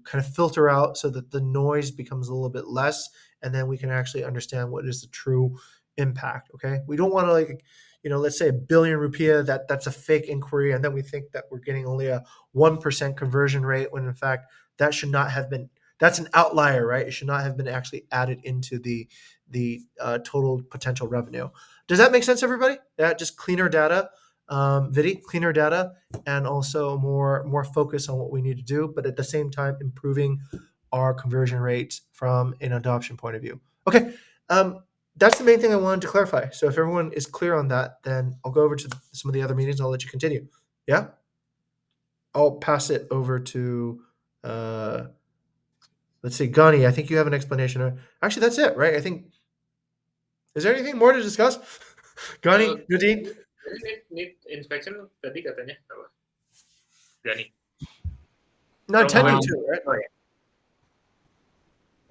kind of filter out so that the noise becomes a little bit less, and then we can actually understand what is the true impact. Okay, we don't want to like, let's say 1 billion rupiah, that's a fake inquiry, and then we think that we're getting only a 1% conversion rate when in fact that should not have been. That's an outlier, right? It should not have been actually added into the total potential revenue. Does that make sense, everybody? Yeah, just cleaner data, Vidi, cleaner data, and also more focus on what we need to do, but at the same time improving our conversion rates from an adoption point of view. Okay, that's the main thing I wanted to clarify. So if everyone is clear on that, then I'll go over to some of the other meetings. I'll let you continue. Yeah, I'll pass it over to. Let's see, Gani. I think you have an explanation. Actually, that's it, right? I think. Is there anything more to discuss? Gani, Nadine? Need inspection tadi katanya apa? Gani. No, attending to, right? Oh, yeah.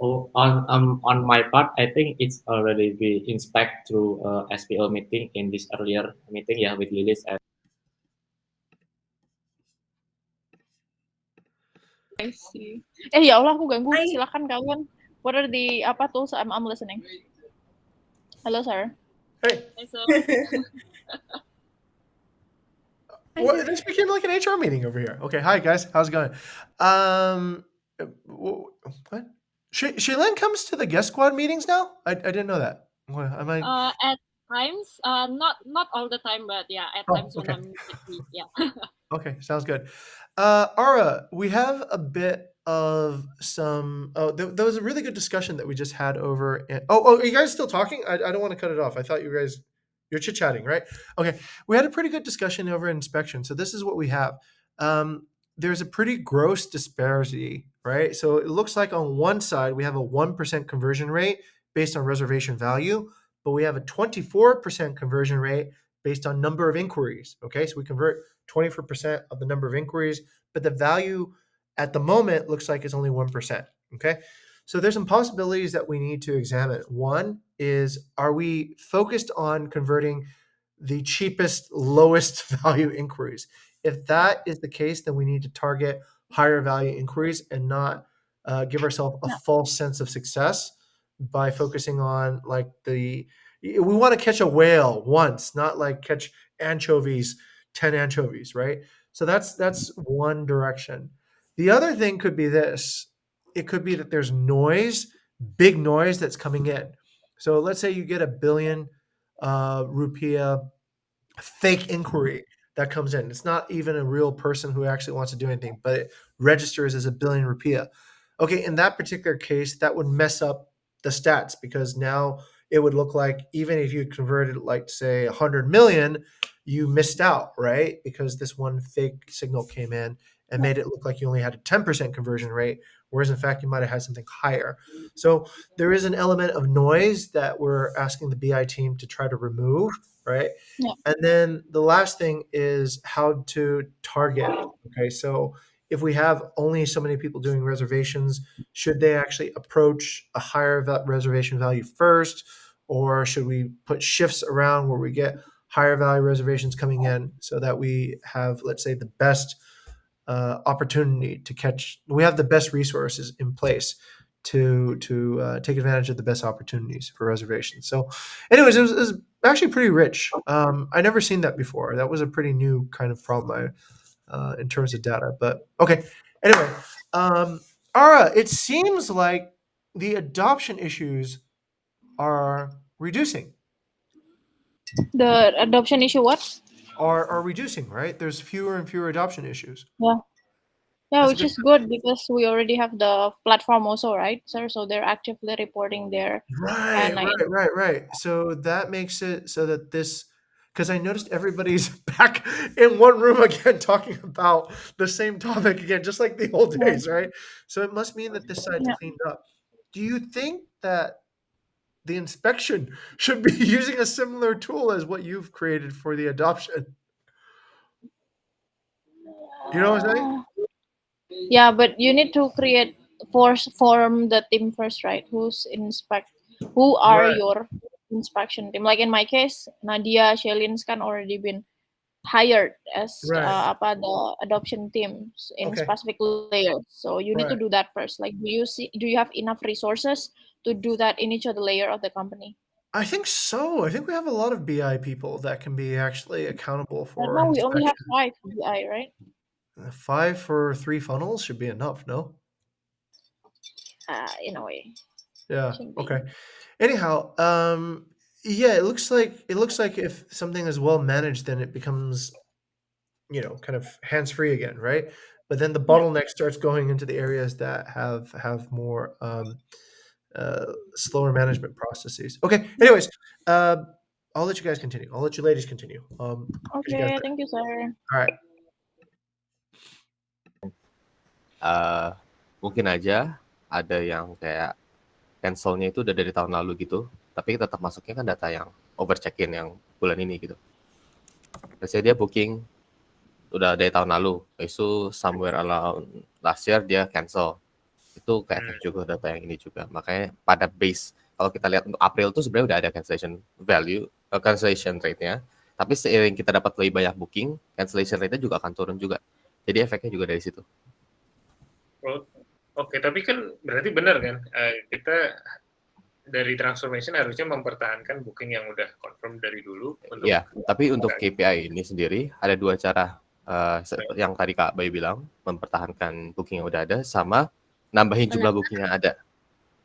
Oh, on my part, I think it's already been inspected through SPO meeting in this earlier meeting, yeah, with Lilis. And I see. Ya Allah, aku ganggu. Silakan kalian. What are the apa tools? I'm listening. Hello, sir. Hey. Hey, sir. What, this became like an HR meeting over here. Okay, hi guys, how's it going? What? Shaylin comes to the guest squad meetings now? I didn't know that. What, am I? At times, not all the time, but yeah, at times okay. when I'm busy, yeah. Okay, sounds good. Ara, we have a bit of some. Oh, there was a really good discussion that we just had over. Are you guys still talking? I don't want to cut it off. I thought you guys, you're chit chatting, right? Okay, we had a pretty good discussion over inspection. So this is what we have. There's a pretty gross disparity, right? So it looks like on one side we have a 1% conversion rate based on reservation value, but we have a 24% conversion rate based on number of inquiries. Okay, so we convert 24% of the number of inquiries, but the value at the moment looks like it's only 1%. Okay, so there's some possibilities that we need to examine. One is, are we focused on converting the cheapest, lowest value inquiries? If that is the case, then we need to target higher value inquiries and not give ourselves a false sense of success by focusing on like we want to catch a whale once, not like catch anchovies, 10 anchovies, right? So that's one direction. The other thing could be this. It could be that there's noise, big noise that's coming in. So let's say you get a billion rupiah fake inquiry that comes in. It's not even a real person who actually wants to do anything, but it registers as a billion rupiah. Okay, in that particular case, that would mess up the stats because now it would look like even if you converted like say 100 million, you missed out, right? Because this one fake signal came in and made it look like you only had a 10% conversion rate, whereas in fact you might have had something higher. So there is an element of noise that we're asking the BI team to try to remove, right? Yeah. And then the last thing is how to target. Okay, so if we have only so many people doing reservations, should they actually approach a higher reservation value first, or should we put shifts around where we get higher value reservations coming in so that we have, let's say, the best opportunity to catch? We have the best resources in place to take advantage of the best opportunities for reservations. So, anyways, it was actually pretty rich. I never seen that before. That was a pretty new kind of problem in terms of data. But okay, anyway, Ara, it seems like the adoption issues are reducing. The adoption issue, what? Are reducing, right? There's fewer and fewer adoption issues. Yeah. Yeah, That's a which good is good because we already have the platform also, right, sir? So they're actively reporting there. Right, right. So that makes it so that this, because I noticed everybody's back in one room again talking about the same topic again, just like the old Yeah. days, right? So it must mean that this side's Yeah. cleaned up. Do you think that the inspection should be using a similar tool as what you've created for the adoption? You know what I'm saying? Yeah, but you need to form the team first, right? Who are Right. your inspection team? Like in my case, Nadia, Shelins kan already been hired as Right. the adoption teams in Okay. specific layers. So you need to Right. do that first. Like, do you have enough resources to do that in each of the layer of the company? I think so. I think we have a lot of BI people that can be actually accountable Right for now we only have inspection. 5 BI, right? 5 for 3 funnels should be enough, no? In a way, Yeah. should be. Okay. Anyhow, yeah, it looks like if something is well managed, then it becomes, kind of hands free again, right? But then the Yeah. bottleneck starts going into the areas that have more slower management processes. Okay. Anyways, I'll let you guys continue. I'll let you ladies continue. 'Cause you guys Okay, thank you, sir. all right. Mungkin aja ada yang kayak cancelnya itu udah dari tahun lalu gitu, tapi tetap masuknya kan data yang over check-in yang bulan ini gitu. Let's say dia booking udah dari tahun lalu, itu somewhere around last year dia cancel. Itu kayak efek juga data yang ini juga. Makanya pada base, kalau kita lihat untuk April tuh sebenarnya udah ada cancellation cancellation rate-nya. Tapi seiring kita dapat lebih banyak booking, cancellation rate-nya juga akan turun juga. Jadi efeknya juga dari situ. Oke, tapi kan berarti benar kan, kita dari transformation harusnya mempertahankan booking yang udah confirm dari dulu. Iya, tapi untuk KPI ini sendiri ada 2 cara, yang tadi Kak Bayu bilang, mempertahankan booking yang udah ada, sama nambahin jumlah booking yang ada.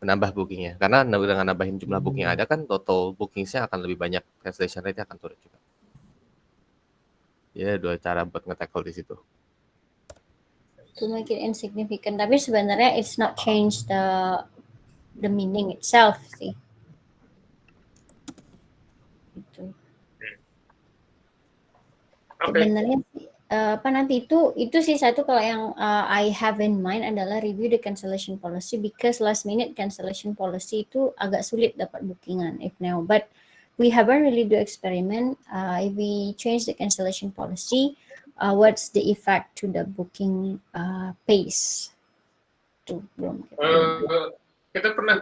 Menambah bookingnya, karena dengan nambahin jumlah booking yang ada kan total bookingsnya akan lebih banyak, cancellation rate-nya akan turun juga. Jadi ada 2 cara buat nge-tackle di situ. To make it insignificant, tapi sebenarnya it's not change the meaning itself sih. Gitu. Sebenarnya nanti itu sih satu kalau yang I have in mind adalah review the cancellation policy, because last minute cancellation policy itu agak sulit dapat bookingan if now, but we haven't really do experiment. If we change the cancellation policy, what's the effect to the booking pace? Tuh belum. Kita pernah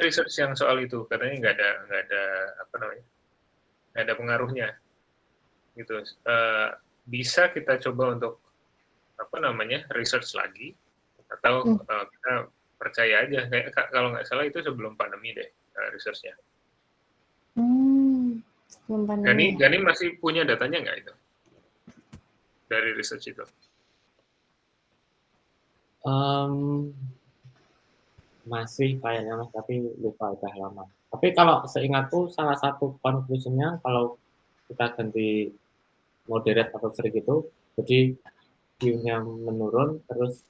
research yang soal itu, katanya nggak ada pengaruhnya gitu. Bisa kita coba untuk research lagi, atau kita percaya aja, kayak kalau nggak salah itu sebelum pandemi deh researchnya. Sebelum pandemi. Gani masih punya datanya nggak itu? dari research itu? Masih kayaknya Mas, tapi lupa udah lama. Tapi kalau seingatku salah satu conclusion-nya kalau kita ganti moderate atau strict itu, jadi view-nya menurun, terus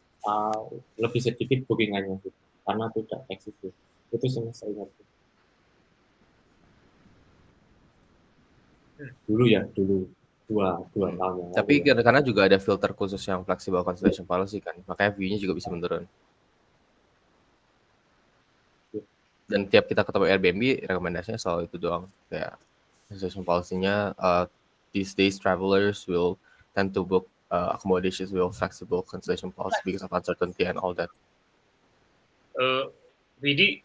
lebih sedikit bookingannya gitu, karena tidak eksis. Itu sih Mas seingatku. Dulu dua tahun yang lalu. Tapi karena juga ada filter khusus yang flexible cancellation policy kan, makanya view-nya juga bisa menurun. Dan tiap kita ketemu Airbnb, rekomendasinya selalu itu doang. Kayak cancellation policy-nya, these days travelers will tend to book accommodations with flexible cancellation policy because of uncertainty and all that. Vidi,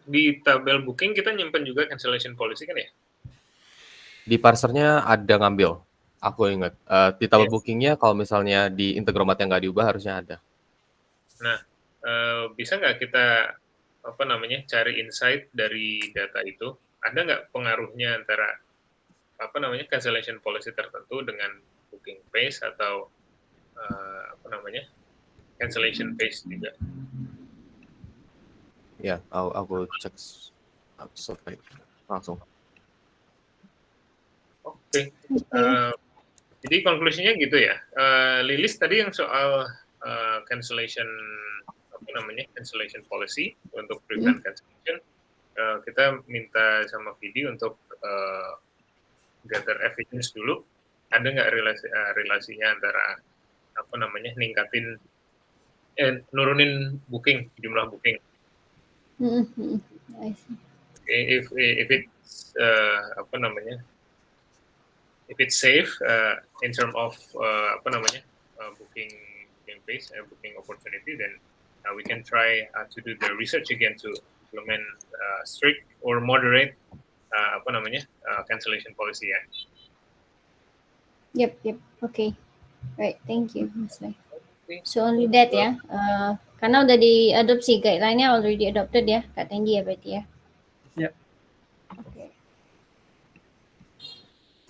di tabel booking kita nyimpen juga cancellation policy kan ya? Di parsernya ada ngambil. Aku ingat. Di tabel bookingnya kalau misalnya di integromat yang nggak diubah harusnya ada. Nah, bisa nggak kita cari insight dari data itu? Ada nggak pengaruhnya antara cancellation policy tertentu dengan booking pace atau cancellation pace juga? Ya, aku cek langsung. Oke. Jadi konklusinya gitu ya. Lilis tadi yang soal cancellation policy untuk prevent cancellation, kita minta sama Vidi untuk gather evidence dulu. Ada nggak relasinya antara nurunin jumlah booking. I see. If it's if it's safe in terms of booking pace and booking opportunity, then we can try to do the research again to implement strict or moderate cancellation policy ya. Yep. Okay. Right. Thank you, Mas Lai. So only that ya. Karena udah diadopsi, guideline-nya already adopted ya, Kak Tenggi ya berarti ya. Yep.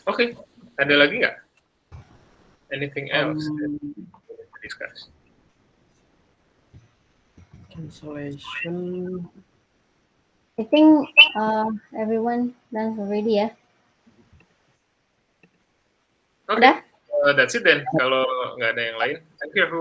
Oke. Ada lagi nggak? Anything else that we need to discuss? Cancellation. I think everyone done already ya. Okay. That's it then. Kalau nggak ada yang lain, thank you everyone.